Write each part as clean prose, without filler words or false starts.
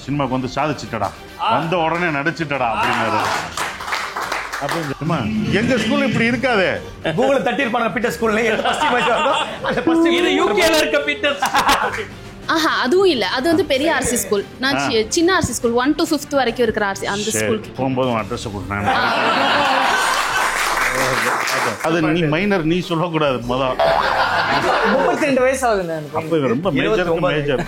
சினிமாவுக்கு வந்து சாதிச்சுட்டடா, வந்த உடனே நடிச்சுட்டடா அப்படின்னாரு. எங்க ஸ்கூல் இப்படி இருக்காது. கூகுள் தட்டிருப்பாங்க பீட்டர் ஸ்கூல்ல. ஆஹா, அதுவும் இல்ல. அது வந்து பெரிய ஆர்சி ஸ்கூல். நான் சின்ன ஆர்சி ஸ்கூல் 1 to 5th வரைக்கும் இருக்கிற ஆர்சி அந்த ஸ்கூலுக்கு போகும்போது அட்ரஸ் கொடுத்தாங்க. அது நீ மைனர், நீ சொல்லக்கூடாது. முதல் 32 வயசு ஆகுது. அப்ப ரொம்ப மேஜர் மேஜர்.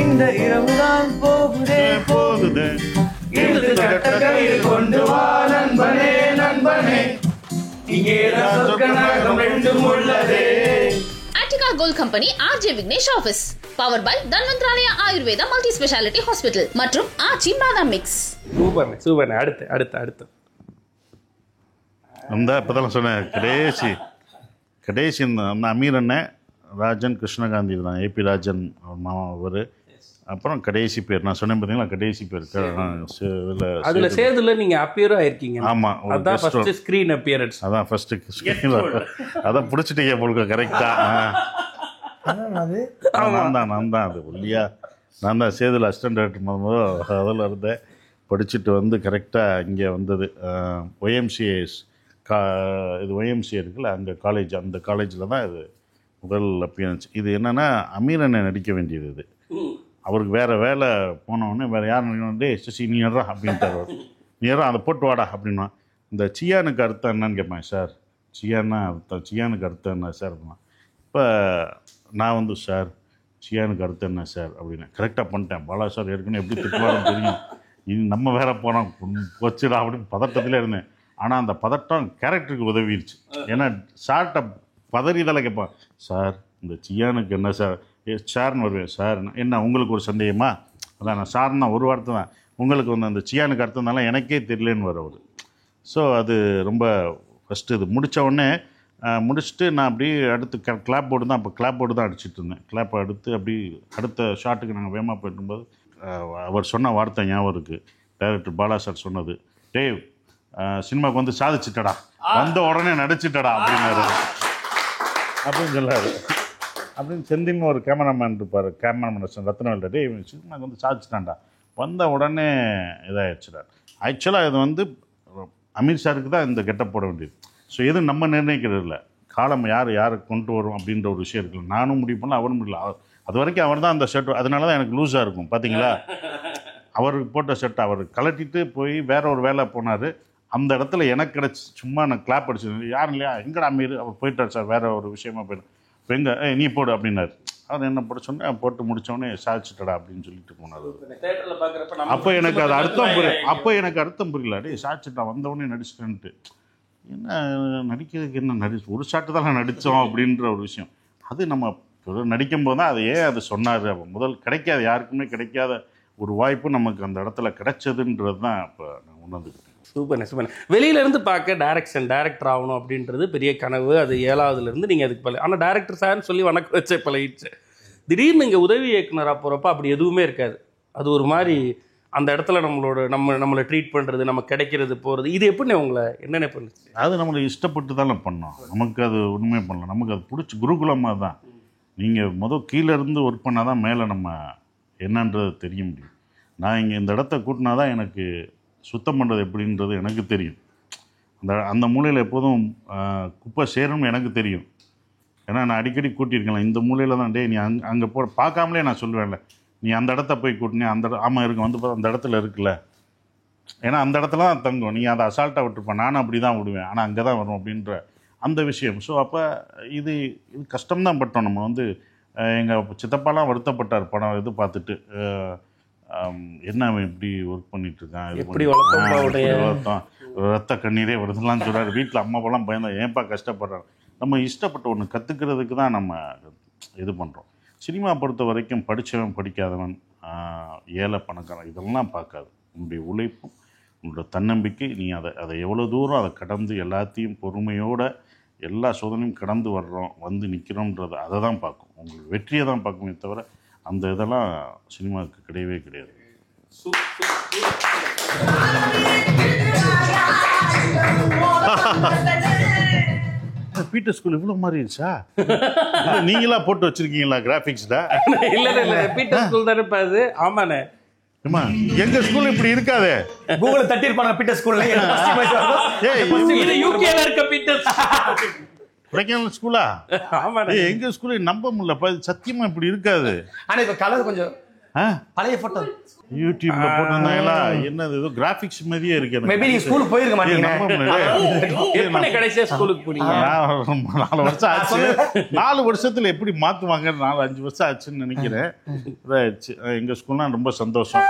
இந்த இரவுதான் போகுதே போகுதே, கொண்டு வா நண்பனே நண்பனே, இங்கே சொர்க்கம் ரெண்டும் உள்ளதே. Attica Gold Company, RJ Vignesh Office. Powered by Dhanvantralaya Ayurveda Multi Speciality Hospital மற்றும் ஆச்சி பாதாம் மிக்ஸ். Super super. அடுத்து அந்த இப்போதான் சொன்னேன். கடைசி அந்த அமீர் அண்ணன் ராஜன் கிருஷ்ணகாந்தி தான், ஏபி ராஜன் அவர் மாமா அவர். அப்புறம் கடைசி பேர் நான் சொன்னேன் பார்த்தீங்களா, கடைசி பேர் அதில் சேதுல நீங்கள் அப்பியரும் ஆயிருக்கீங்க. ஆமாம், அதான் ஃபர்ஸ்ட் ஸ்க்ரீன் அப்பியரன்ஸ். அதான் ஃபர்ஸ்ட் ஸ்க்ரீன். அதான் பிடிச்சிட்டீங்க போலுக்கு. கரெக்டாக நான் தான் அது ஒல்லியா நான் தான் சேதுல அசிஸ்டன்ட் டைரக்டர் முதல்ல அதில் இருந்தேன். படிச்சுட்டு வந்து கரெக்டாக இங்கே வந்தது. ஒய்எம்சிஏஎஸ் இது ஒய்எம்சிஏ இருக்குல்ல, அங்கே காலேஜ், அந்த காலேஜில் தான் இது முதல் அப்பியரன்ஸ். இது என்னென்னா அமீரனை நடிக்க வேண்டியது. இது அவருக்கு வேறு வேலை போனவுடனே வேறு யார் நடிக்கணும், சசி நீ ஏறா அப்படின்ட்டார். நீ ஏறா அதை போட்டு வாடா அப்படின்னா. இந்த சியானுக்கு அர்த்தம் என்னன்னு கேட்பேன். சார் சியான்னா அர்த்தம், சியானுக்கு அர்த்தம் என்ன சார் அப்படின்னா. இப்போ நான் வந்து சார் சியானுக்கு அர்த்தம் என்ன சார் அப்படின்னு கரெக்டாக பண்ணிட்டேன். பாலா சார் ஏற்கனவே எப்படி திட்டுவாருன்னு தெரியும், இது நம்ம வேற போனோம் போச்சுடா அப்படின்னு பதட்டத்திலே இருந்தேன். ஆனால் அந்த பதட்டம் கேரக்டருக்கு உதவிடுச்சு. ஏன்னா சார்கிட்ட பதறிதால கேட்பான், சார் இந்த சியானுக்கு என்ன சார், சார்னு வருவேன். சார் என்ன உங்களுக்கு ஒரு சந்தேகமா, அதான் நான் சார்னா ஒரு வார்த்தை தான், உங்களுக்கு வந்து அந்த சியானுக்கு அர்த்தம் தானே எனக்கே தெரியலேன்னு வர அவர். ஸோ அது ரொம்ப ஃபஸ்ட்டு இது முடித்த உடனே முடிச்சுட்டு நான் அப்படியே அடுத்து கிளாப் போர்டு தான், அப்போ கிளாப் போர்டு தான் அடிச்சுட்டு இருந்தேன். கிளாப்பை அடுத்து அப்படி அடுத்த ஷாட்டுக்கு நாங்கள் வேகமாக போயிட்டும்போது அவர் சொன்ன வார்த்தை ஞாபகம் இருக்குது. டைரக்டர் பாலா சார் சொன்னது, டேவ் சினிமாவுக்கு வந்து சாதிச்சுட்டடா, வந்த உடனே நடிச்சுட்டடா அப்படின்னாரு. அப்படின்னு சொல்லாரு. அப்படின்னு செந்தில்னு ஒரு கேமராமேன் இருப்பார், கேமராமேன் ரத்னவேல். டே சினிமாவுக்கு வந்து சாதிச்சுட்டான்டா, வந்த உடனே இதாகிடுச்சுடா. ஆக்சுவலாக இது வந்து அமீர் சாருக்கு தான் இந்த கெட்டப் போட வேண்டியது. ஸோ எதுவும் நம்ம நிர்ணயிக்கிறது இல்லை, காலம் யாரை கொண்டு வரும் அப்படின்ற ஒரு விஷயம் இருக்குல்ல. நானும் முடிவு பண்ணல, அவரும் முடியல. அது வரைக்கும் அவர் தான் அந்த ஷர்ட், அதனால தான் எனக்கு லூஸாக இருக்கும். பார்த்தீங்களா, அவருக்கு போட்ட ஷர்ட் அவர் கலட்டிட்டு போய் வேற ஒரு வேலை போனார். அந்த இடத்துல எனக்கு கிடச்சி சும்மா நான் கிளாப் அடிச்சிருந்தேன். யாரும் இல்லையா, எங்கடா அமீர், அவர் போயிட்டார் சார் வேற ஒரு விஷயமா போயிடும். இப்போ எங்கே நீ போடு அப்படின்னாரு. அவர் என்ன போட சொன்னேன், போட்டு முடித்தோடனே சாதிச்சுட்டடா அப்படின்னு சொல்லிட்டு போனார். அப்போ எனக்கு அது அர்த்தம் அர்த்தம் புரியல. டே சாதிச்சுட்டா, வந்தவொடனே நடிச்சிட்டேன்ட்டு. என்ன நடிக்கிறதுக்கு என்ன ஒரு ஷாட்டு தான் நடித்தோம் அப்படின்ற ஒரு விஷயம். அது நம்ம நடிக்கும்போது தான் அது அது சொன்னார். அப்போ முதல் கிடைக்காது, யாருக்குமே கிடைக்காத ஒரு வாய்ப்பு நமக்கு அந்த இடத்துல கிடைச்சதுன்றது தான் இப்போ நான் உணர்ந்துக்கிட்டேன். சூப்பர். வெளியிலேருந்து பார்க்க டைரக்டர் ஆகணும் அப்படின்றது பெரிய கனவு. அது 7வதுலேருந்து நீங்கள் அதுக்கு ஆனால் டைரக்டர் சார்னு சொல்லி வணக்கம் வச்ச பழகிடுச்சு. திடீர்னு இங்கே உதவி இயக்குனராக போகிறப்ப அப்படி எதுவுமே இருக்காது. அது ஒரு மாதிரி அந்த இடத்துல நம்மளை ட்ரீட் பண்ணுறது, நம்ம கிடைக்கிறது போகிறது, இது எப்படி உங்களை என்னென்ன பண்ணுச்சு? அது நம்மளை இஷ்டப்பட்டு தானே பண்ணோம். நமக்கு அது ஒன்றுமே பண்ணலாம், நமக்கு அது பிடிச்சி குருகுலமாக தான். நீங்கள் கீழே இருந்து ஒர்க் பண்ணால் தான் மேலே நம்ம என்னன்றது தெரிய முடியும். நான் இங்கே இந்த இடத்த கூட்டினா தான் எனக்கு சுத்தம் பண்ணுறது எப்படின்றது எனக்கு தெரியும். அந்த மூலையில் எப்போதும் குப்பை சேரும்னு எனக்கு தெரியும். ஏன்னா நான் அடிக்கடி கூட்டியிருக்கலாம். இந்த மூலையில் தான், டே நீ அங்கே பார்க்காமலே நான் சொல்லுவேன்ல, நீ அந்த இடத்த போய் கூட்டினே, ஆமாம் இருக்கும், வந்து அந்த இடத்துல இருக்குல்ல, ஏன்னா அந்த இடத்துல தான் தங்கும், நீ அதை அசால்ட்டாக விட்டுருப்பேன், நானும் அப்படி தான் விடுவேன், ஆனால் அங்கே தான் வரும் அப்படின்ற அந்த விஷயம். ஸோ அப்போ இது கஷ்டம்தான் பட்டோம். நம்ம எங்கள் சித்தப்பாலாம் வருத்தப்பட்டார் படம் இது பார்த்துட்டு, என்ன அவன் இப்படி ஒர்க் பண்ணிட்டுருக்கான், எப்படி வளர்த்தோம், ரத்த கண்ணீரே வருதுலாம் சொல்கிறார். வீட்டில் அம்மா அப்பெல்லாம் பயந்தா, ஏன்ப்பா கஷ்டப்படுறாரு. நம்ம இஷ்டப்பட்ட ஒன்று கற்றுக்கிறதுக்கு தான் நம்ம இது பண்ணுறோம். சினிமா பொறுத்த வரைக்கும் படித்தவன் படிக்காதவன், ஏழை பணக்காரன் இதெல்லாம் பார்க்காது. உன்னுடைய உழைப்பும் உன்னோட தன்னம்பிக்கை, நீ அதை எவ்வளோ தூரம் அதை கடந்து எல்லாத்தையும் பொறுமையோடு எல்லா சோதனையும் கடந்து வந்து நிற்கிறோன்றது அதை தான் பார்க்கும். உங்களுக்கு வெற்றியை தான் பார்க்குமே தவிர அந்த இதெல்லாம் சினிமாவுக்கு கிடையவே கிடையாது. பீட்டர் ஸ்கூல் இவ்வளவு மாறிடுச்சா? நீங்களா போட்டு வச்சிருக்கீங்களா கிராபிக்ஸ்ல? இல்ல பீட்டர் ஸ்கூல் தானே அது. ஆமாண்ணே. எங்க ஸ்கூல் இப்படி இருக்காதே. கூகுள தட்டி இருப்பாங்க பீட்டர் ஸ்கூல்ல. இது யூகேல இருக்க பீட்டர் கொடைக்கானல் ஸ்கூலா? ஆமாண்ணே. எங்க ஸ்கூல்ல நம்ப முடியல, சத்தியமா இப்படி இருக்காது. ஆனா இப்ப கலர் கொஞ்சம் பழைய போட்டோ யூடியூப்ல போட்டிருந்தாங்களா? என்னது ஏதோ கிராபிக்ஸ் மாதிரியே இருக்கு. மேபி நீங்க ஸ்கூலுக்கு போயிருக்க மாட்டீங்க. எப்ப கடைசியா ஸ்கூலுக்கு போனீங்க? 4 வருஷம் ஆச்சு. 4 வருஷத்துல எப்படி மாத்துவாங்க? 4-5 வருஷம் ஆச்சுன்னு நினைக்கிறேன். இதாயிடுச்சு. எங்க ஸ்கூல்னா ரொம்ப சந்தோஷம்,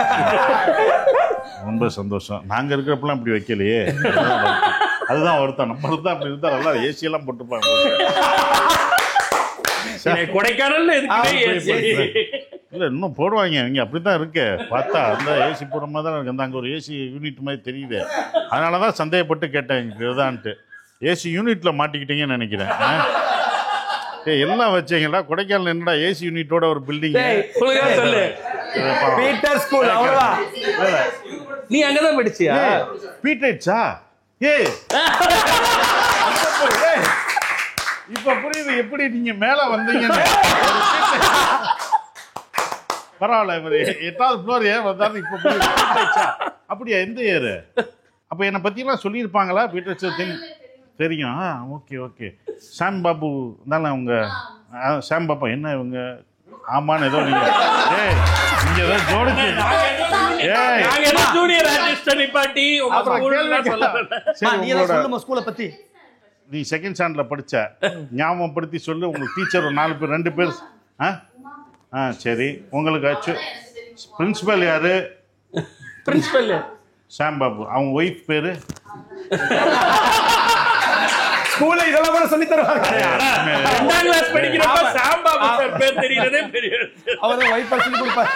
ரொம்ப சந்தோஷம். நாங்க இருக்கிறப்பெல்லாம் இப்படி வைக்கலையே, அதுதான் வருத்தம். நம்ம தான் அப்படி இருந்தா நல்லா ஏசி எல்லாம் போட்டுப்பாங்க. கொடைக்கானல் இல்ல இன்னும் போடுவாங்க இங்க. அப்படித்தான் இருக்கு பார்த்தா. அந்த ஏசி போடுற மாதிரி தான் இருக்கு. அங்க ஒரு ஏசி யூனிட் மாதிரி தெரியுது. அதனாலதான் சந்தேகப்பட்டு கேட்டேன் இதுதான்ட்டு. ஏசி யூனிட்ல மாட்டிக்கிட்டீங்கன்னு நினைக்கிறேன். எல்லாம் வச்சீங்களா? கொடைக்கானல் என்னடா ஏசி யூனிட்டோட ஒரு பில்டிங்? பீட்டர் ஸ்கூல் அவ்வளவுதான். நீ அங்கதான் படிச்சியா? பீட்டர்ஸா? இப்ப புரியுது எப்படி நீங்க மேல வந்தீங்கன்னு. பரவாயில்ல, 8வது ஃப்ளோர் ஏன் வந்தாலும் இப்ப புரியுது. அப்படியா? எந்த ஏரு? அப்ப என்னை பத்தி எல்லாம் சொல்லியிருப்பாங்களா? பீட்டர்ஸ் தெரியும். Okay okay. சாம் பாபு தானே உங்க? சாம் பாபா என்ன இவங்க? ஆமான்னு ஏதோ நீங்க இங்க ஏதோ ஜோடிச்சு. ஸ்கூலை பத்தி நீ செகண்ட் ஸ்டாண்டர்ட்ல படிச்ச ஞாபகப்படுத்தி சொல்லு. உங்களுக்கு டீச்சர் ஒரு 4 பேர் 2 பேர். சரி. உங்களுக்கு பிரின்சிபல் யாரு? பிரின்சிபல் சாம் பாபு. அவங்க ஒய்ஃப் பேரு? ஸ்கூல்ல இதெல்லாம் கூட சொல்லி தருவாங்க. 2ஆம் கிளாஸ் படிக்கிறப்ப சாம் பாபு சார் பேர் தெரியறதே பெரிய. அவரே ஒய்ஃப் சொல்லி கொடுப்பாரு.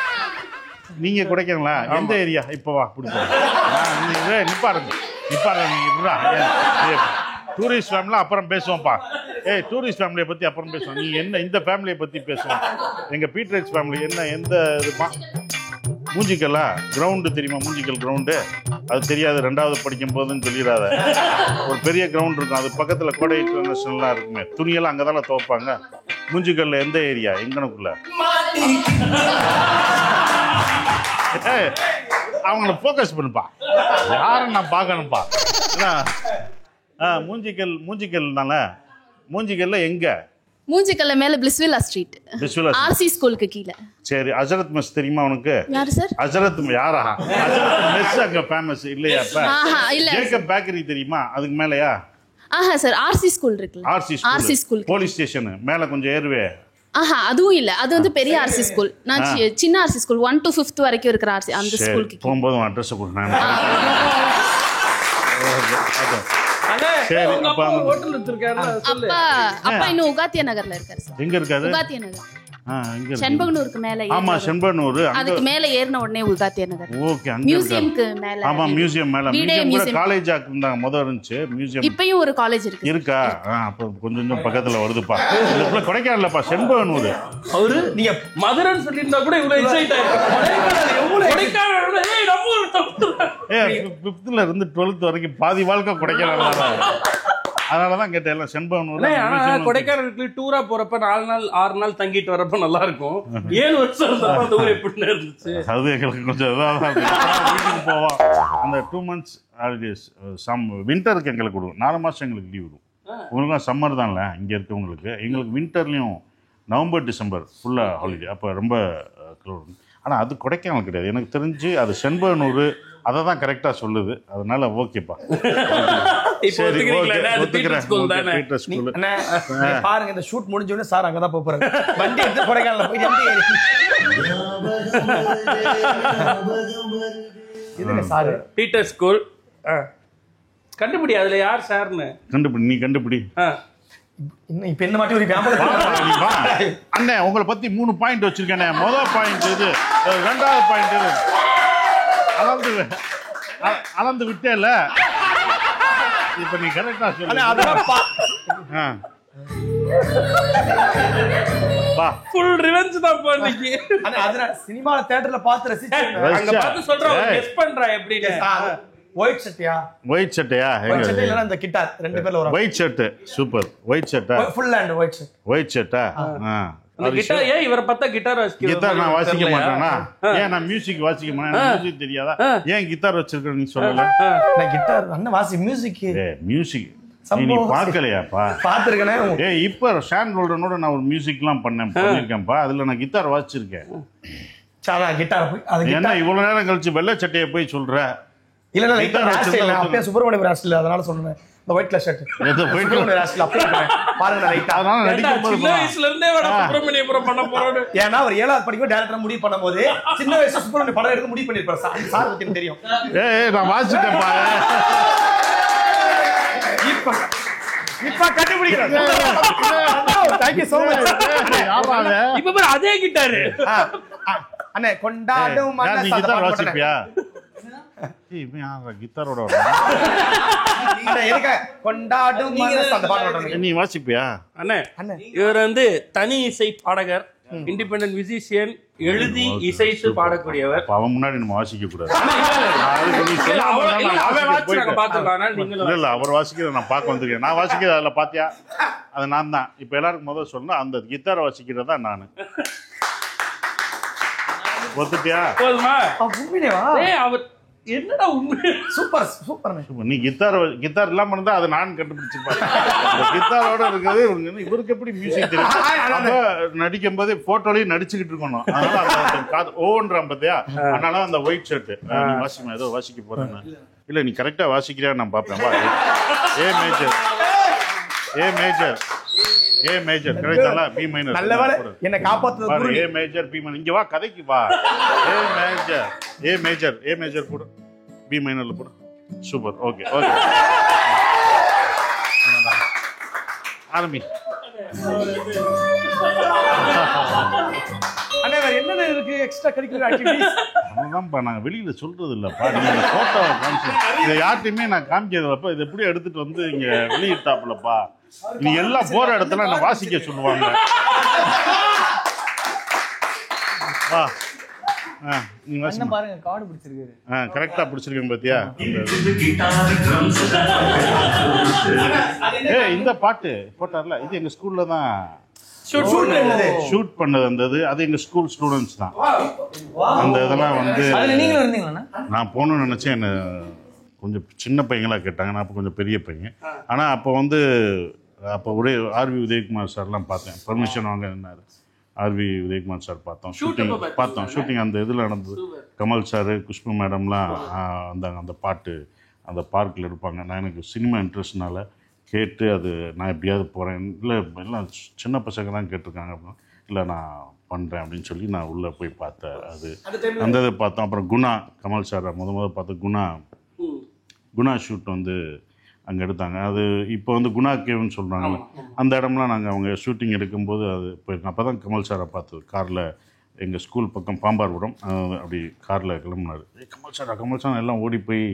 நீங்க கொடைக்கானலா? எந்த ஏரியா? இப்ப வா பிடிப்போம். நிப்பாருங்க நீங்க. டூரிஸ்ட் ஃபேமிலி அப்புறம் பேசுவோம்ப்பா. டூரிஸ்ட் ஃபேமிலியை பத்தி அப்புறம் பேசுவோம். நீ என்ன இந்த ஃபேமிலியை பத்தி பேசுவோம். எங்க பீட்டர்ஸ் ஃபேமிலி என்ன எந்த இதுமா? மூஞ்சிக்கல்லா கிரவுண்டு தெரியுமா? மூஞ்சிக்கல் கிரவுண்டு அது தெரியாது. 2வது படிக்கும் போதுன்னு சொல்லிடாத. ஒரு பெரிய கிரவுண்ட் இருக்கும், அது பக்கத்துல கோடை இன்டர்நேஷனல்லாம் இருக்குமே. துணியெல்லாம் அங்கதானே துவைப்பாங்க. மூஞ்சிக்கல்ல எந்த ஏரியா? எங்கனுக்குள்ள? அவங்கள போக்கஸ் பண்ணுப்பா. யாரும் நான் பார்க்கணும்ப்பா. மூஞ்சிக்கல் தானே? மூஞ்சிக்கல்ல எங்க? மூஞ்சிக்கல்ல மேல பிளிஸ்வில்லா ஸ்ட்ரீட், ஆர்சி ஸ்கூலுக்கு கீழ. சரி. அஜரத் மெஸ் தெரியுமா உனக்கு? யாரு சார்? அஜரத் யாரா? அஜரத் மெஸ் அங்க ஃபேமஸ் இல்லையா? இல்ல. ஜேக்கப் பேக்கரி தெரியுமா? அதுக்கு மேலயா? சார் ஆர்சி ஸ்கூல் இருக்குல்ல. ஆர்சி ஸ்கூல் போலீஸ் ஸ்டேஷன் மேல கொஞ்சம் ஏறுவே. அதுவும் இல்ல. அது வந்து பெரிய ஆர்சி ஸ்கூல். நான் சின்ன ஆர்சி ஸ்கூல் 1 to 5th வரைக்கும் இருக்கிற ஆர்சி அந்த ஸ்கூலுக்கு. போகும்போது அட்ரஸ் கொடுங்க. அப்பா இன்னும் உகாத்தியா நகர்ல இருக்காரு சார். எங்க இருக்காரு? உகாத்தியா நகர். செண்பகனூருக்கு மேல. ஆமா செண்பகனூர். அதுக்கு மேல ஏறின உடனே உகாத்தியா நகர். ஓகே. அங்க மியூசியம்க்கு மேல. ஆமா மியூசியம் மேல. மியூசியம் கூட காலேஜ் இருந்தாங்க முதல்ல இருந்துச்சு. மியூசியம் இப்பயும் ஒரு காலேஜ் இருக்கு. இருக்கா? அப்ப கொஞ்சம் பக்கத்துல வருதுப்பா. இதுக்குள்ள கொடைக்கானல்லப்பா செண்பகனூர். அவரு நீங்க மதுரைன்னு சொல்லியிருந்தா கூட இவ்வளவு எக்ஸைட் ஆயிருக்கும். கொடைக்கானல் 5th இருந்து 12th வரைக்கும் பாதி வாழ்க்கை கொடைக்கானல் தான். அதனாலதான் கேட்டேன். எல்லாம் செண்பகனூர். கொடைக்கானலுக்கு டூரா போறப்ப 4 நாள் 6 நாள் தங்கிட்டு வரப்ப நல்லா இருக்கும். 7 வருஷம் அந்த ஊர் எப்படி இருந்துச்சு? அது எங்களுக்கு கொஞ்சம் வீட்டுக்கு போவோம். அந்த 2 months ஹாலிடேஸ் வின்டருக்கு எங்களுக்கு கொடுக்கும். 4 மாசம் எங்களுக்கு லீவ் வரும். உங்களுக்குலாம் சம்மர் தான்ல இங்க இருக்கவங்களுக்கு. எங்களுக்கு வின்டர்லயும் நவம்பர் டிசம்பர் ஃபுல்லா ஹாலிடே. அப்போ ரொம்ப க்ளோட். ஆனால் அது கொடைக்கானல் கிடையாது எனக்கு தெரிஞ்சு. அது செண்பகனூர் அதை தான் கரெக்டாக சொல்லுது. அதனால ஓகேப்பா. சரி ஒத்துக்கிறேன். பாருங்க இந்த ஷூட் முடிஞ்ச உடனே சார் அங்கதான் போறாங்க. வண்டி எடுத்து கொடைக்கானல்ல போய் இதுங்க சார் பீட்டர் ஸ்கூல் கண்டுபிடி. அதுல யார் சார்னு கண்டுபிடி. நீ கண்டுபிடி. இப்ப என்ன மாட்டி ஒரு அண்ணே உங்களை பத்தி 3 பாயிண்ட் வச்சிருக்கேன். முதல் பாயிண்ட் இது, 2வது பாயிண்ட் இது. அளந்து விட்டேல. இப்ப நீ கரெக்டா சொல்லு. ஃபுல் ரிவெஞ்ச் தான் இன்னைக்கு. அதனால சினிமா தியேட்டர்ல பார்த்து ரசிச்சேன். அங்க பார்த்து சொல்றேன் கெஸ் பண்றா எப்படின்னு. ஒயிட் ஷர்ட்யா ஒயிட் ஷர்ட்டையா ஒயிட் ஷர்ட் இல்லனா இந்த கிட்டார் ரெண்டு பேர்ல வரும் ஒயிட் ஷர்ட் சூப்பர் ஒயிட் ஷர்ட்டா full hand white shirt white ஷர்ட்டா அந்த கிட்டார் ஏன் இவரை பார்த்தா கிட்டார் கிட்டார் நான் வாசிக்க மாட்டேனா ஏன் நான் மியூசிக் வாசிக்க மாட்டேன் மியூசிக் தெரியாதா ஏன் கிட்டார் வச்சிருக்க நீ சொல்லல நான் கிட்டார் அண்ணன் வாசி மியூசிக் மியூசிக் நீ பார்க்கலையாப்பா பாத்துர்க்கனே இப்ப ஷான் ரோல்டனோட நான் ஒரு மியூசிக்லாம் பண்ணிருக்கேன்ப்பா அதுல நான் கிட்டார் வாசிச்சிருக்கேன் சாரா கிட்டார் போய் அது என்ன இவ்வளவு நேரம் கழிச்சு வெள்ளை சட்டையை போய் சொல்ற இல்ல இல்ல கிட்டார் வச்சிருக்கேன் அப்பே சுப்பிரமணியம் ராஸ்டில் அதனால சொல்றேன் இந்த ஒயிட் கலர் ஷர்ட் எது சுப்பிரமணியம் ராஸ்டில் அப்பே பாருங்க லைட்டா அதனால நடிக்கும்போது சின்ன வயசுல இருந்தே வர சுப்பிரமணியபுரம் பண்ண போறோம். ஏன்னா அவர் 7வது படிக்கும் டைரக்டர் முடிவு பண்ணும்போது சின்ன வயசுல சுப்பிரமணியம் படம் எடுக்க முடிவு பண்ணிருப்பாரு சார் பத்தி தெரியும் நான் வாசிட்டேன்ப்பா இப்ப கண்டுபிடிக்கிறேன் थैंक यू so much இப்ப பாரு அதே கிட்டார் அண்ணே கொண்டாடும் நீ கிட்டார் வாசிப்பியா கிட்டாரோட கொண்டாடும் அந்த பாட்டு நீ வாசிப்பியா அண்ணே இவர் வந்து தனி இசை பாடகர் இண்டிபெண்டன்ட் மியூசிஷியன் எழுதி இசைத்து பாடக்கூடியவர் அவன் முன்னாடி நம்ம வாசிக்க கூடாது இல்ல அவர் வாசிக்கிறத நான் பார்க்க வந்திருக்கேன் நான் வாசிக்கிறது அதுல பாத்தியா அது நான் தான் இப்ப எல்லாருக்கும் முதல்ல சொன்னா அந்த கிட்டாரை வாசிக்கிறதா நானு ஒத்துட்டியா போதுமா உண்மையிலேவா அவர் என்னடா உண்மை சூப்பர் சூப்பர் நீ கிட்டார் இல்லாம இருந்தா அதை நான் கண்டுபிடிச்சிருப்பேன் கிட்டாரோட இருக்கிறது இவருக்கு எப்படி மியூசிக் தெரியும் நடிக்கும் போது போட்டோலயும் நடிச்சுக்கிட்டு இருக்கணும் அதனால ஓன்றான் பாத்தியா அதனால அந்த ஒயிட் ஷர்ட் நீ வாசிமா ஏதோ வாசிக்க போறேன் இல்ல நீ கரெக்டா வாசிக்கிறியா நான் பாப்பேன் ஏ மேஜர் கிடைச்சால பி மைனர் நல்லவேளை என்ன காப்பாத்துறது ஏ மேஜர் பி மைனர் இங்க வா கதைக்கு வா ஏ மேஜர் போடு பி மைனர்ல போடு சூப்பர் ஓகே ஆரம்பி அண்ணே வேற என்னென்ன இருக்கு எக்ஸ்ட்ரா கரிக்குலர் ஆக்டிவிட்டீஸ் அதுதான்ப்பா நாங்கள் வெளியில் சொல்கிறது இல்லைப்பா நீங்கள் ஃபோட்டோவை காமிச்சு இதை யார்ட்டையுமே நான் காமிக்கிறதுப்பா இதை எப்படி எடுத்துகிட்டு வந்து இங்கே வெளியிட்டாப்புலப்பா நீ எல்லாம் போகிற இடத்துல நான் வாசிக்க சொல்லுவாங்க வா நீ வாசி பாருங்க கார்டு பிடிச்சிருக்காரு கரெக்டாக பிடிச்சிருக்கேன் பார்த்தியா இந்த பாட்டு போட்டார்ல இது எங்கள் ஸ்கூலில் தான் ஷூட் பண்ணது இருந்தது அது எங்க ஸ்கூல் ஸ்டூடெண்ட்ஸ் தான் அந்த இதெல்லாம் வந்து நான் போகணும்னு நினைச்சேன் என்ன கொஞ்சம் சின்ன பையங்களா கேட்டாங்க நான் அப்போ கொஞ்சம் பெரிய பையன் ஆனா அப்போ ஒரே ஆர்வி உதயகுமார் சார்லாம் பார்த்தேன் பர்மிஷன் வாங்க என்னாரு ஆர்வி உதயகுமார் சார் பார்த்தோம் ஷூட்டிங் அந்த இதில் நடந்தது கமல் சார் குஷ்பு மேடம்லாம் அந்த பாட்டு அந்த பார்க்கில் இருப்பாங்க நான் எனக்கு சினிமா இன்ட்ரெஸ்ட்னால கேட்டு அது நான் எப்படியாவது போகிறேன் இல்லை எல்லாம் சின்ன பசங்க தான் கேட்டிருக்காங்க அப்படின்னா இல்லை நான் பண்ணுறேன் அப்படின்னு சொல்லி நான் உள்ளே போய் பார்த்தேன் அது அந்த இதை பார்த்தோம் அப்புறம் குணா கமல் சார் முதல் பார்த்து குணா ஷூட் வந்து அங்கே எடுத்தாங்க அது இப்போ வந்து குணா கேவ்னு சொல்கிறாங்க அந்த இடம்லாம் நாங்கள் அவங்க ஷூட்டிங் எடுக்கும்போது அது போயிருக்கோம் அப்போ தான் கமல் சாரை பார்த்தது காரில் எங்கள் ஸ்கூல் பக்கம் பாம்பார்புரம் அப்படி காரில் கிளம்புனார் கமல் சார் எல்லாம் ஓடி போய்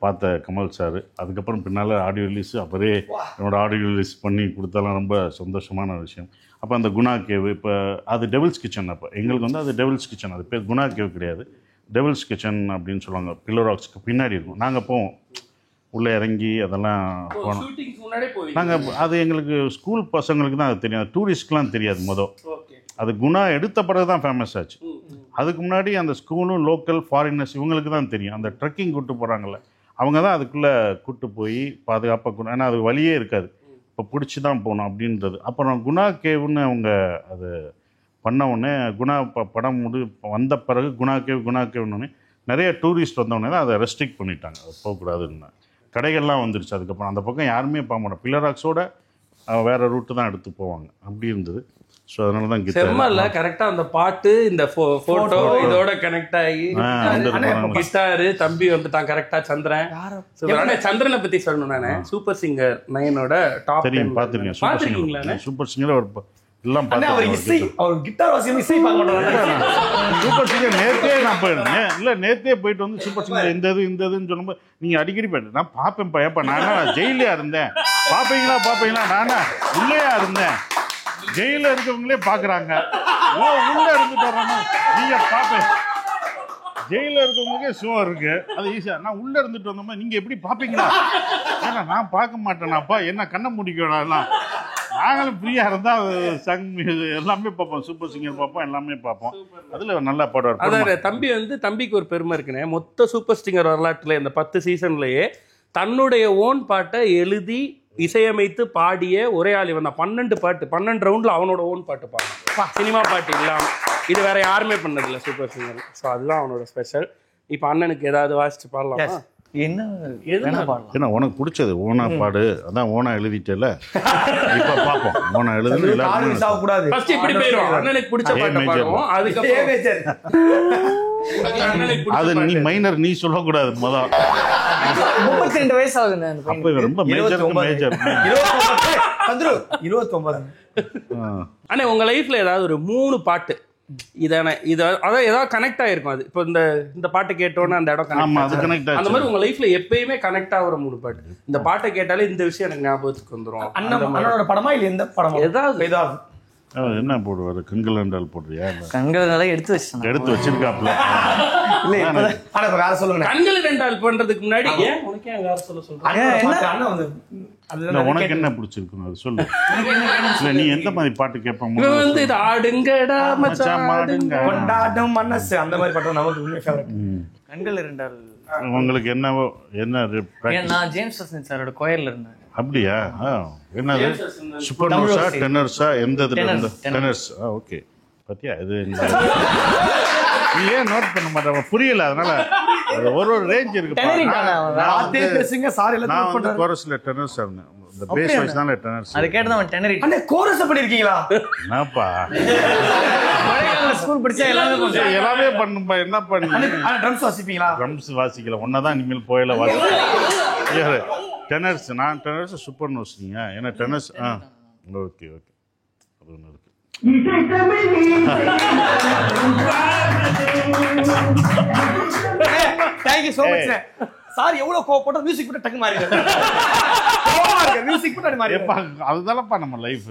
பார்த்த கமல் சார் அதுக்கப்புறம் பின்னால் ஆடியோ ரிலீஸ் அவரே என்னோடய ஆடியோ ரிலீஸ் பண்ணி கொடுத்தாலும் ரொம்ப சந்தோஷமான விஷயம் அப்போ அந்த குணா கேவ் இப்போ அது டெவில்ஸ் கிச்சன் அப்போ எங்களுக்கு வந்து அது டெவில்ஸ் கிச்சன் அது பேர் குணா கேவ் கிடையாது டெவில்ஸ் கிச்சன் அப்படின்னு சொல்லுவாங்க பில்லர் ராக்ஸ்க்கு பின்னாடி இருக்கும் நாங்கள் போவோம் உள்ளே இறங்கி அதெல்லாம் போனோம் நாங்கள் அது எங்களுக்கு ஸ்கூல் பசங்களுக்கு தான் அது தெரியும் டூரிஸ்ட்க்கெலாம் தெரியாது அது குணா எடுத்த பிறகு தான் ஃபேமஸ் ஆச்சு அதுக்கு முன்னாடி அந்த ஸ்கூலும் லோக்கல் ஃபாரினர்ஸ் இவங்களுக்கு தான் தெரியும் அந்த ட்ரெக்கிங் கூப்பிட்டு போகிறாங்கல்ல அவங்க தான் அதுக்குள்ளே கூப்பிட்டு போய் பாதுகாப்பாக ஏன்னா அது வழியே இருக்காது இப்போ பிடிச்சி தான் போகணும் அப்படின்றது அப்புறம் குணா கேவ்னு அவங்க அது பண்ண உடனே குணா படம் வந்த பிறகு குணா கேவ்னு நிறைய டூரிஸ்ட் வந்தவுடனே தான் அதை ரெஸ்ட்ரிக்ட் பண்ணிட்டாங்க அது போகக்கூடாதுன்னு கடைகள்லாம் வந்துருச்சு அதுக்கப்புறம் அந்த பக்கம் யாருமே போக மாட்டோம் பில்லராக்ஸோட வேறு ரூட்டு தான் எடுத்து போவாங்க அப்படி இருந்தது ஸோ அதனால தான் செம்மல்ல கரெக்டாக அந்த பாட்டு இந்த ஃபோட்டோ இதோட கனெக்ட் ஆகி கிட்டாரு தம்பி வந்து தான் கரெக்டாக சந்திரன் சந்திரனை பற்றி சொல்லணும் நானே சூப்பர் சிங்கர் 9ஓட டாப் தெரியும் பார்த்துருக்கேன் சூப்பர் சிங்கர் ஒரு எல்லாம் சூப்பர் சிங்கர் நேர்த்தே போயிட்டு வந்து சூப்பர் சிங்கர் இந்த இதுன்னு சொல்லும்போது நீங்க அடிக்கடி போயிட்டு நான் பார்ப்பேன்ப்பா ஏப்பா நானா ஜெயிலியா இருந்தேன் பாப்பீங்களா நானா உள்ளேயா இருந்தேன் ஜெயில இருக்கவங்களே பாக்குறாங்க உள்ள இருந்துட்டு நீங்க பாப்பேன் ஜெயிலில் இருக்கவங்களுக்கே சுகம் இருக்கு, அது ஈஸியாக. நான் உள்ளே இருந்துட்டு வந்தோம்னா நீங்கள் எப்படி பார்ப்பீங்களா? ஏன்னா நான் பார்க்க மாட்டேனாப்பா, என்ன கண்ணை முடிக்கலாம். நாங்களும் ஃப்ரீயாக இருந்தால் சங் எல்லாமே பார்ப்போம், சூப்பர் சிங்கர் பார்ப்போம், எல்லாமே பார்ப்போம். அதில் நல்லா பாடுவார். அதான் தம்பி தம்பிக்கு ஒரு பெருமை இருக்குண்ணே. மொத்த சூப்பர் சிங்கர் வரலாற்றில் இந்த 10 சீசன்லேயே தன்னுடைய ஓன் பாட்டை எழுதி இசையமைத்து பாடிய ஒரே ஆள் இவன் தான். 12 ரவுண்டில் அவனோட ஓன் பாட்டு பாடுறான், சினிமா பாட்டு இல்லாமல். இது வேற யாருமே பண்ணதில்லை சூப்பர் சிங்கர். ஸோ அதுதான் அவனோட ஸ்பெஷல். இப்போ அண்ணனுக்கு ஏதாவது வாசிச்சு பாடலாம். என்ன ஏன்னா உனக்கு பிடிச்சது ஓனா பாடு, அதான் ஓனா எழுதிட்டேல. இப்ப பாப்போம் ஓனா எழுதுன்னு கூடாது. ஃபர்ஸ்ட் இப்படி போயிடும், அண்ணனுக்கு பிடிச்ச பாட்டு பாடுவோம். அதுக்கப்புறம் அது நீ மைனர் நீ சொல்லக்கூடாது. முதல் 32 வயசு ஆகுதுண்ணே. அப்ப ரொம்ப மேஜர் 29. அண்ணே உங்க லைஃப்ல ஏதாவது ஒரு 3 பாட்டு அதான் ஏதாவது கனெக்ட் ஆயிருக்கும். அது இப்போ இந்த பாட்டை கேட்டோன்னு அந்த இடம் கனெக்ட். அந்த மாதிரி உங்க லைஃப்ல எப்பயுமே கனெக்ட் ஆகிற 3 பாட்டு. இந்த பாட்டை கேட்டாலே இந்த விஷயம் எனக்கு ஞாபகத்துக்கு வந்துடும். அண்ணனோட படமா இல்ல எந்த படம்? ஏதாவது என்ன போடுவாரு? கண்கள் என்றால் போடுறியா? கண்கள் நல்லா எடுத்து வச்சிருக்காப்ல. சொல்லுங்க. கண்கள் ரெண்டால் பண்றதுக்கு முன்னாடி உனக்கு ஏன் வேற சொல்றேன்? உனக்கு என்ன பிடிச்சிருக்கு அது சொல்லு. இல்ல நீ எந்த மாதிரி பாட்டு கேட்ப? இது ஆடுங்கடா மச்சான் ஆடுங்க கொண்டாடும் மனசு, அந்த மாதிரி பாட்டு நமக்கு உண்மை ஃபேவரட். கண்கள் இரண்டால். உங்களுக்கு என்ன நான் ஜேம்ஸ் வசந்த் சாரோட கோயர்ல இருந்தேன். அப்படியா? என்னது சூப்பர் நோஸா டெனர்ஸா? எந்த டெனர்ஸ்? ஓகே. பத்தியா இது நீ ஏன் நோட் பண்ண மாட்டேன்? புரியல, அதனால ஒரு ரேஞ்ச் இருக்கு. நான் வந்து கோரஸ்ல டெனர்ஸ் இருந்தேன். இந்த பேஸ் வாய்ஸ் தான் டெனர்ஸ். அது கேட்டு தான் டெனர். அண்ணே கோரஸ் பண்ணிருக்கீங்களா? என்னப்பா ஸ்கூல் படிச்சா எல்லாமே பண்ணுப்பா. என்ன பண்ணு? ட்ரம்ஸ் வாசிப்பீங்களா? ட்ரம்ஸ் வாசிக்கல, ஒன்னதான் இனிமேல் போயில வாசி. டெனர்ஸ் நான் டெனர்ஸ் சூப்பர் நோஸ். நீங்க ஏன்னா டெனர்ஸ். Okay okay. அது ஒன்று இருக்கு. Thank you so much sir. எவ்வளவு கோவப்பட்ட மியூசிக் போட்டு டக்கு மாறிடுது. மியூசிக் போட்டு மாறி அதுதானப்பா நம்ம லைஃப்.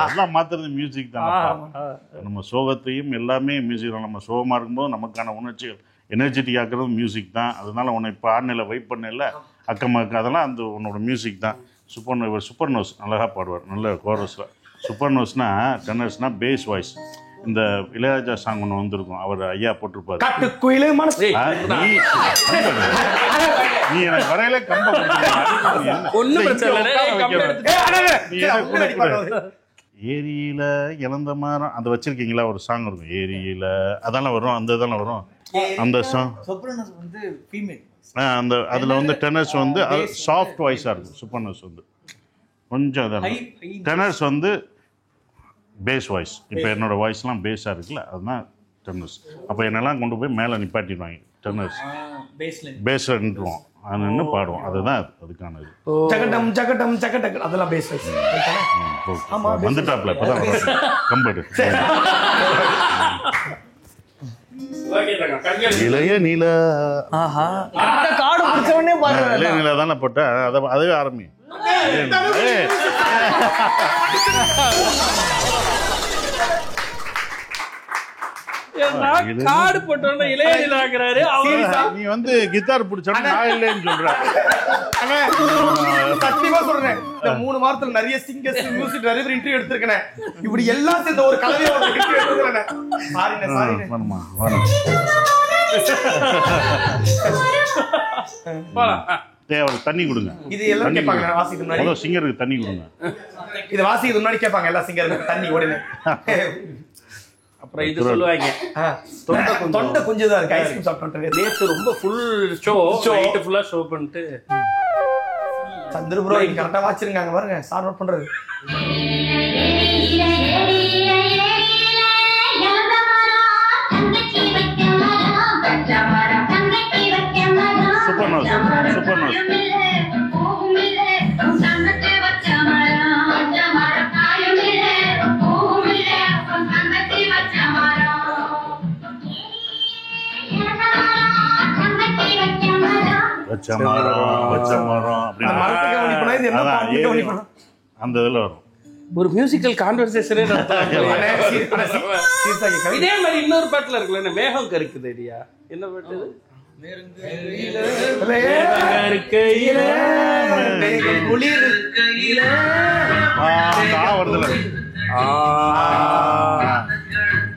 அதெல்லாம் மாத்துறது மியூசிக் தானப்பா. நம்ம சோகத்தையும் எல்லாமே மியூசிக் தான். நம்ம சோகமா இருக்கும்போது நமக்கான உணர்ச்சிகள் எனர்ஜெட்டிக் ஆக்குறது மியூசிக் தான். அதனால உன்னை இப்போ ஆன்லைனில் வெயிட் பண்ணல அக்கம்மாக்கு, அதெல்லாம் அந்த உன்னோட மியூசிக் தான். சூப்பர் நோஸ் அழகாக பாடுவார், நல்ல கோரஸில். சூப்பர் நோஸ்னா டெனர்ஸ்னா பேஸ் வாய்ஸ். இந்த இளையராஜா சாங் ஒன்று வந்திருக்கும், அவர் ஐயா போட்டிருப்பாரு. நீ எனக்கு வரையில கம்ப ஏரியில இழந்த மரம் அது வச்சிருக்கீங்களா? ஒரு சாங் இருக்கும் ஏரியில, அதெல்லாம் வரும். அந்த இதெல்லாம் வரும். அந்த சாங் அந்த அதில் வந்து டெனர்ஸ் வந்து சாஃப்ட் வாய்ஸாக இருக்கும். சூப்பர் நோஸ் வந்து கொஞ்சம் அதான். டெனர்ஸ் வந்து பேஸ் வாய்ஸ். இப்போ என்னோட வாய்ஸ்லாம் பேஸாக இருக்குல்ல, அதுதான் டெனர்ஸ். அப்போ என்னெல்லாம் கொண்டு போய் மேலே நிப்பாட்டிடுவாங்க. டெனர்ஸ் பேஸில் நின்றுவோம், அது நின்று பாடுவோம். அதுதான் அதுக்கானது. ஜகடம் ஜகடம் ஜகடம் அதெல்லாம் பேஸ் வாய்ஸ். வந்துட்டாப்ல இப்போதான் கம்பெடு. இளைய நில காடு பிடிச்சவனே இளைய நில தானே போட்ட, அதுவே ஆரம்பி. காடு போட்டோன்னு இளையராஜா ஆக்குறாரு. நீ வந்து கிட்டார் பிடிச்சோன்னு நான் இல்லைன்னு சொல்றேன். சத்தியமா சொல்றேன், இந்த 3 வாரத்துல நிறைய சிங்கர்ஸ் மியூசிக் நிறைய பேர் இன்டர்வியூ எடுத்திருக்கேன். இப்படி எல்லாம் சேர்ந்த ஒரு கலவையா ஒரு இன்டர்வியூ எடுத்துக்கிறேன். சாரிண்ணே சாரிண்ணே. வரமா வர தேவை தண்ணி கொடுங்க. இது எல்லாம் கேட்பாங்க வாசிக்கு முன்னாடி. சிங்கருக்கு தண்ணி கொடுங்க. இது வாசிக்கு முன்னாடி கேட்பாங்க எல்லா சிங்கருக்கு தண்ணி உடனே. அப்புறம் இது சொல்லுவாங்க, தொண்டை கொஞ்சம் தான் இருக்கு. ஐஸ்கிரீம் சாப்பிட்டு நேற்று ரொம்ப ஃபுல் ஷோ, நைட் ஃபுல்லா ஷோ பண்ணிட்டு சந்திர ப்ரோ இங்க கரெக்டா வாச்சிருக்காங்க பாருங்க. சார் நோட் பண்றது. Super nose super nose. வச்ச மரம் அப்படின்னு அந்த இதில் வரும். ஒரு மியூசிக்கல் கான்வர்சேஷனே இதே மாதிரி இன்னொரு பாட்டுல இருக்குல்ல, என்ன மேகம் கருக்குது ஐடியா, என்ன பாட்டு இது?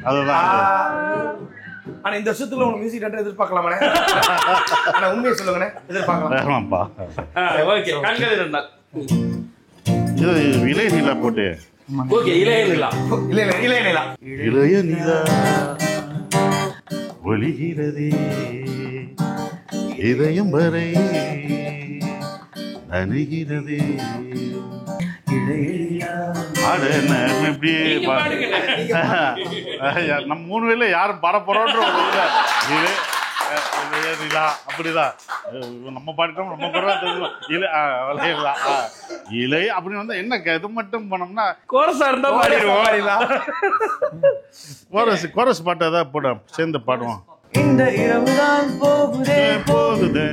அதுதான். ஆனா இந்த வருஷத்துல உங்களுக்கு மியூசிக் டேரக்டர் எதிர்பார்க்கலாமாண்ணே? ஆனா உண்மையை சொல்லுங்கண்ணே, எதிர்பார்க்கலாம். ஓகே, கண்கள் இருந்தால் இது இளைய நிலா போட்டு. ஓகே, இளைய நிலா. இளைய நிலா. இளைய நிலா ஒளிகிறதே இதயம் வரை அணுகிறதே. நம்ம 3 பேர்ல யாரும் பாட போறோன்ற அப்படிதான் நம்ம பாடிட்டோம், நம்ம இலை அப்படின்னு வந்தா என்ன இது மட்டும் பண்ணோம்னா கோரஸா இருந்தா பாடிடுவோம். கோரஸ் பாட்டு ஏதாவது போட சேர்ந்து பாடுவோம். இந்த இரவுதான் போகுதே போகுதே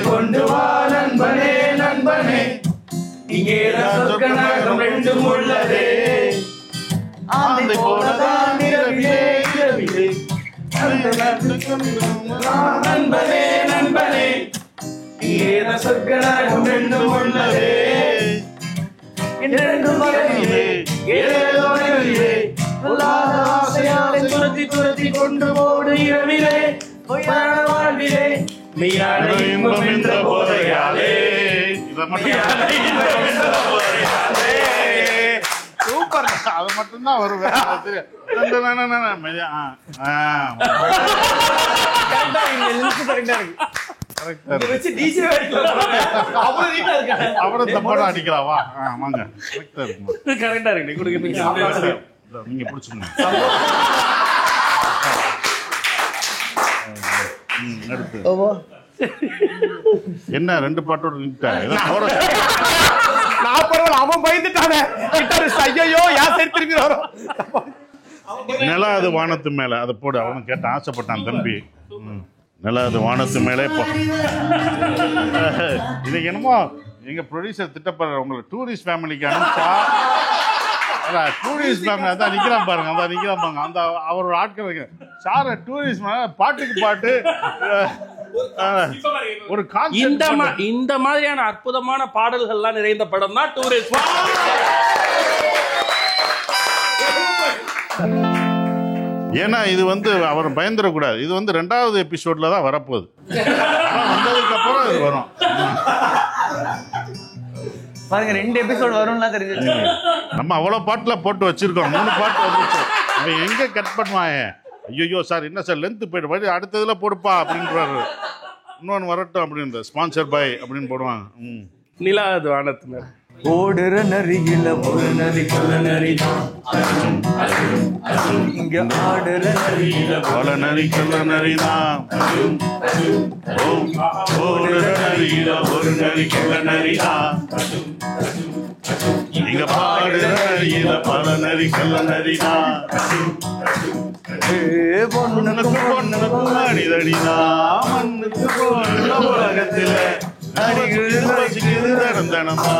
கொண்டு வா நண்பனே நண்பனே, இங்கே ரெண்டும் உள்ளதே, ஆந்தை போலதான் இரவிலே இரவிலே, நண்பனே நண்பனே, இங்கே சொர்க்கநாயகம் ரெண்டும் உள்ளதே, இரண்டும் வரவிலே ஏதோ இரவிலே, பொல்லாத ஆசையாலை துரத்தி துரத்தி கொண்டு போடு இரவிலே, பொய்யான வாழ்விலே மெய்யான இன்பம் என்ற போதையாலே, சூப்பர். அது மட்டும்தான் வரும். அப்புறம் தப்பாட அடிக்கலாவா? வாங்க, கரெக்டா இருக்கு. நீங்க பிடிச்சுக்கணும். என்ன 2 பாட்டோட நின்னுட்டேன். அவன் பயந்துட்டானே. ஐயோ யார் சரி திரும்பி வரும். நிலா அது வானத்து மேல அதை போடு. அவனும் கேட்டான், ஆசைப்பட்டான் தம்பி. நிலா அது வானத்து மேலே இது என்னமோ எங்க ப்ரொடியூசர் திட்டப்படுற உங்களுக்கு டூரிஸ்ட் ஃபேமிலிக்கு அனுப்பிச்சா, டூரிஸ்ட் ஃபேமிலி அதான் நிக்கிறான் பாருங்க, அதான் நிக்கிறான் பாருங்க. அந்த அவரோட ஆட்கள் இருக்கு சார். டூரிஸ்ட் பாட்டுக்கு பாட்டு ஒரு இந்த மாதிரியான அற்புதமான பாடல்கள்லாம் நிறைந்த படம் தான் டூரிஸ்ட். ஏன்னா இது அவர் பயந்துடக்கூடாது. இது 2வது எபிசோட்ல தான் வரப்போகுது. வந்ததுக்கு அப்புறம் இது வரும் பாருங்க. 2 எபிசோட் வரும்லாம் தெரிஞ்சு நம்ம அவ்வளவு பாட்டுல போட்டு வச்சிருக்கோம். 3 பாட்டு வந்துச்சு. அவன் எங்க கட் பண்ணுவாங்க? ஐயோ சார் என்ன சார் லென்த் போயிட்டு அடுத்ததுல போடுப்பா அப்படின்றாரு. இன்னொன்று வரட்டும் அப்படின்ற ஸ்பான்சர் பை அப்படின்னு போடுவாங்க. நிலா அது வானத்து ஓடுற நரியில ஒரு நரி கொள்ள நரி இங்க ஆடுற நரியில பல நரி கொள்ள நரிதான். ஓடுற நரியில ஒரு நரி கொள்ள நரிதான். இங்க பாடுற நரியில பல நரி கொள்ள நரிதான். பொண்ணுக்கு பொண்ணுக்கு மனிதனிதான். மண்ணுக்கு பொண்ணு உலகத்துல தனமா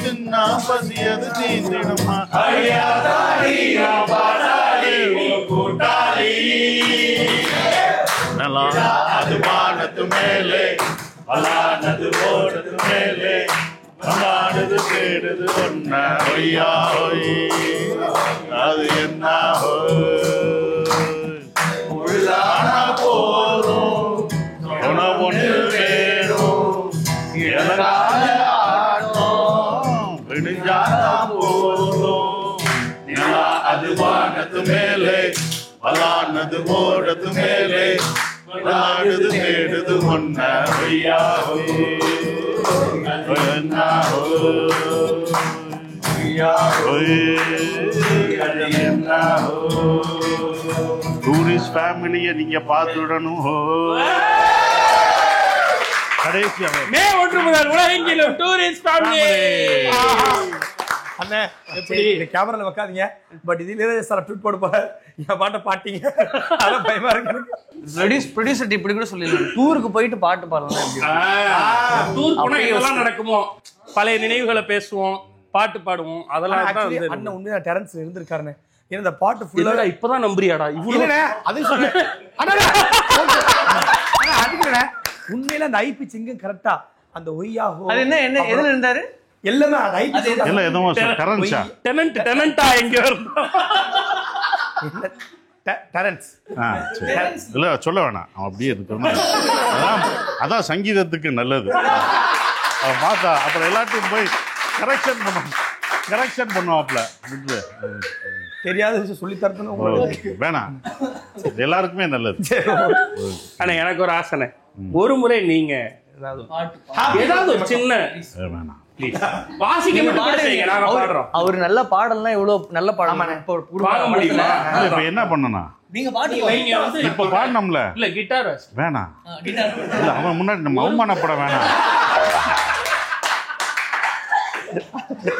தின்னா பசியது தீந்தினமா. அது வானத்து மேலே பலானது ஓடுது மேலே பலானது தேடுது ஒன்ன ஒய்யா ஒய். அது என்ன உள்ளான போதும் ஒன்று வேணும். அது வானத்து மேலே பலானது ஓடது மேலே பலானது தேடுது ஒன்ன ஒய்யா டூரிஸ்ட் ஃபேமிலியை நீங்க பார்த்துடணும். கடைசி மே 1 முதல் உலகெங்கிலும் டூரிஸ்ட் ஃபேமிலி. அண்ணே எப்படி கேமரால வைக்காதீங்க. பட் இதுல சார் ட்வீட் போட போற என் பாட்டை பாட்டீங்க. அதான் பயமா இருக்கு. ப்ரொடியூசர் இப்படி கூட சொல்லிடலாம், டூருக்கு போயிட்டு பாட்டு பாடலாம். டூர் போனா இதெல்லாம் நடக்குமோ, பழைய நினைவுகளை பேசுவோம், பாட்டு பாடுவோம் அதெல்லாம் தான் Actually, வந்து அண்ணன் உண்மையா டெரன்ஸ் இருந்திருக்காருண்ணே. ஏன்னா இந்த பாட்டு ஃபுல்லா இல்லடா இப்பதான் நம்புறியாடா இவ்வளவு இல்லண்ணே, அதையும் சொன்னேன். அண்ணா, அண்ணா, அதுக்குண்ணே, உண்மையில அந்த ஐபி சிங்கம் கரெக்டா அந்த ஒய்யாஹோ அது என்ன எதுல இருந்தாரு? எல்லாமே அந்த ஐபி இல்லை எதுவும் கரன்ஸா டெனண்டா எங்க டெரன்ஸ். சரி இல்லை சொல்ல வேணாம், அவன் அப்படியே இருக்கணும். அதான் சங்கீதத்துக்கு நல்லது. அவன் பார்த்தா அப்புறம் எல்லாத்தையும் போய் கரெக்ஷன் பண்ணுவாப்ல. தெரியாத விஷயம் சொல்லி தரணும் உங்களுக்கு. வேணாம், எல்லாருக்குமே நல்லது. ஆனா எனக்கு ஒரு ஆசனை, ஒரு முறை நீங்க ஏதாவது ஒரு சின்ன வேணாம் வாசிக்க மட்டும் கூட செய்யுங்க, நாங்க பாடுறோம். அவர் நல்ல பாடல்லாம் எவ்வளவு நல்ல பாடம் வாங்க முடியுமா? இப்போ என்ன பண்ணனா நீங்க பாட்டு நீங்க வந்து இப்போ பாடணும்ல. இல்ல கிட்டார் வேணாம், இல்ல அவன் முன்னாடி நம்ம அவமானப்பட வேணாம்.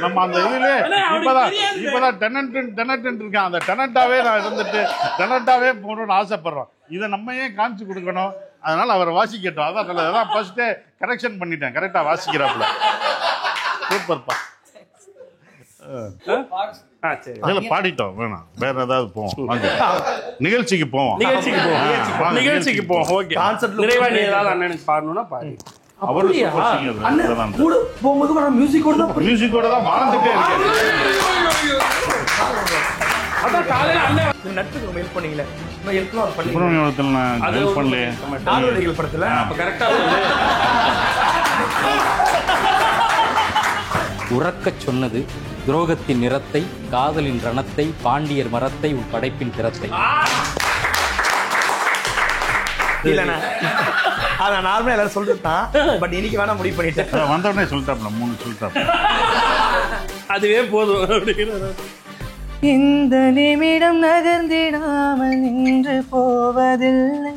நம்ம அந்த இதுல இப்பதான் டெனன்ட் இருக்கான். அந்த டெனண்டாவே நான் இருந்துட்டு டெனண்டாவே போகணும்னு ஆசைப்படுறோம். இதை நம்ம ஏன் காமிச்சு கொடுக்கணும்? அதனால அவரை வாசிக்கட்டும். அதான் நல்லது. அதான் ஃபர்ஸ்டே கரெக்ஷன் பண்ணிட்டேன், கரெக்டா வாசிக்கிறாப்புல. சூப்பர்ப்பா. சரி இல்ல பாடிட்டோம், வேணாம் வேற ஏதாவது போவோம். வாங்க நிகழ்ச்சிக்கு போவோம். நிகழ்ச்சிக்கு போவோம். ஓகே, நிறைவா நீ ஏதாவது அண்ணனுக்கு பாடணும்னா பாடி. அவரு கூட போகும்போது கூட மியூசிக்கோட தான் மியூசிக்கோட தான் வாழ்ந்துட்டே இருக்கேன். அதான் காலையில அண்ணன் இந்த நட்புக்கு ரொம்ப ஹெல்ப் பண்ணீங்களே. நான் ஹெல்ப்லாம் பண்ணி சுப்பிரமணியத்தில் நான் ஹெல்ப் பண்ணலையே. நாடோடிகள் படத்துல அப்ப கரெக்டா சொல்லு. உறக்கச் சொன்னது துரோகத்தின் நிறத்தை, காதலின் ரணத்தை, பாண்டியர் மரத்தை, உன் படைப்பின் திறத்தை. இல்லண்ணா, அதான் நார்மலா எல்லாரும் சொல்லிட்டான். பட் இன்னைக்கு வேணா முடிவு பண்ணிட்டேன். வந்த உடனே சொல்லிட்டாப்ல, 3 சொல்லிட்டாப்ல. அதுவே போதும் அப்படிங்கிறது. இந்த நிமிடம் நகர்ந்திடாமல் நின்று போவதில்லை,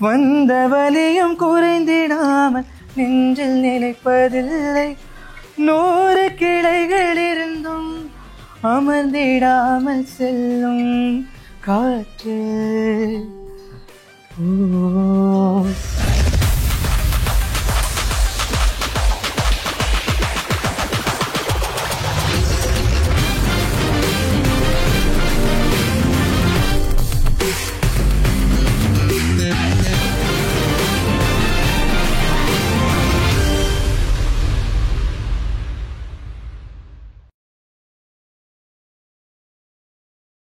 வந்த வலியும் குறைந்திடாமல் நெஞ்சில் நிலைப்பதில்லை, 100 கிளைகள் இருந்தும் அமர்ந்திடாமல் செல்லும் காற்று.